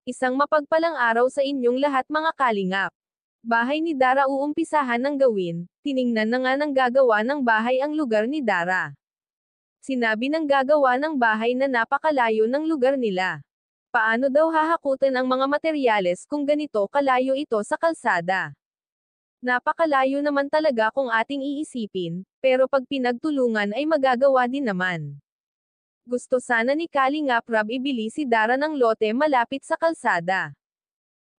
Isang mapagpalang araw sa inyong lahat mga kalingap. Bahay ni Dara uumpisahan ng gawin, tiningnan na nga ng gagawa ng bahay ang lugar ni Dara. Sinabi ng gagawa ng bahay na napakalayo ng lugar nila. Paano daw hahakutin ang mga materyales kung ganito kalayo ito sa kalsada? Napakalayo naman talaga kung ating iisipin, pero pag pinagtulungan ay magagawa din naman. Gusto sana ni Kalingap Rab ibili si Dara ng lote malapit sa kalsada.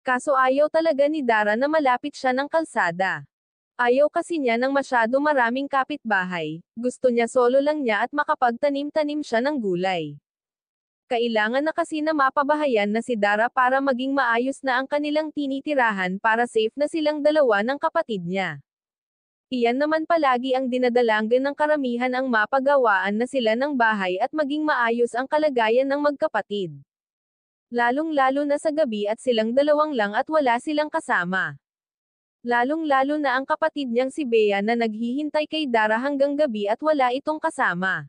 Kaso ayaw talaga ni Dara na malapit siya ng kalsada. Ayaw kasi niya ng masyado maraming kapitbahay, gusto niya solo lang niya at makapagtanim-tanim siya ng gulay. Kailangan na kasi na mapabahayan na si Dara para maging maayos na ang kanilang tinitirahan para safe na silang dalawa ng kapatid niya. Iyan naman palagi ang dinadalanggan ng karamihan ang mapagawaan na sila ng bahay at maging maayos ang kalagayan ng magkapatid. Lalong-lalo na sa gabi at silang dalawang lang at wala silang kasama. Lalong-lalo na ang kapatid niyang si Bea na naghihintay kay Dara hanggang gabi at wala itong kasama.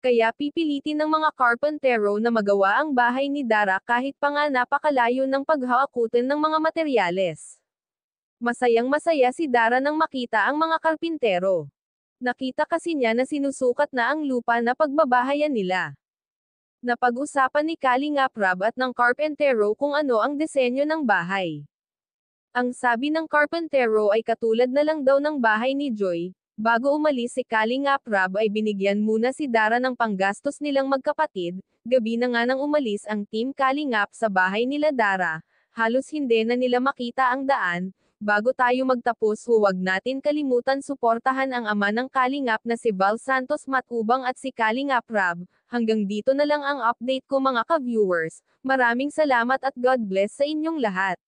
Kaya pipilitin ng mga karpentero na magawa ang bahay ni Dara kahit pa nga napakalayo ng paghahakutin ng mga materyales. Masayang-masaya si Dara nang makita ang mga karpintero. Nakita kasi niya na sinusukat na ang lupa na pagbabahayan nila. Napag-usapan ni Kalingap Rab at ng karpentero kung ano ang disenyo ng bahay. Ang sabi ng karpentero ay katulad na lang daw ng bahay ni Joy. Bago umalis si Kalingap Rab ay binigyan muna si Dara ng panggastos nilang magkapatid. Gabi na nga nang umalis ang team Kalingap sa bahay nila Dara. Halos hindi na nila makita ang daan. Bago tayo magtapos, huwag natin kalimutan suportahan ang ama ng Kalingap na si Val Santos Matubang at si Kalingap Rab. Hanggang dito na lang ang update ko mga ka-viewers. Maraming salamat at God bless sa inyong lahat.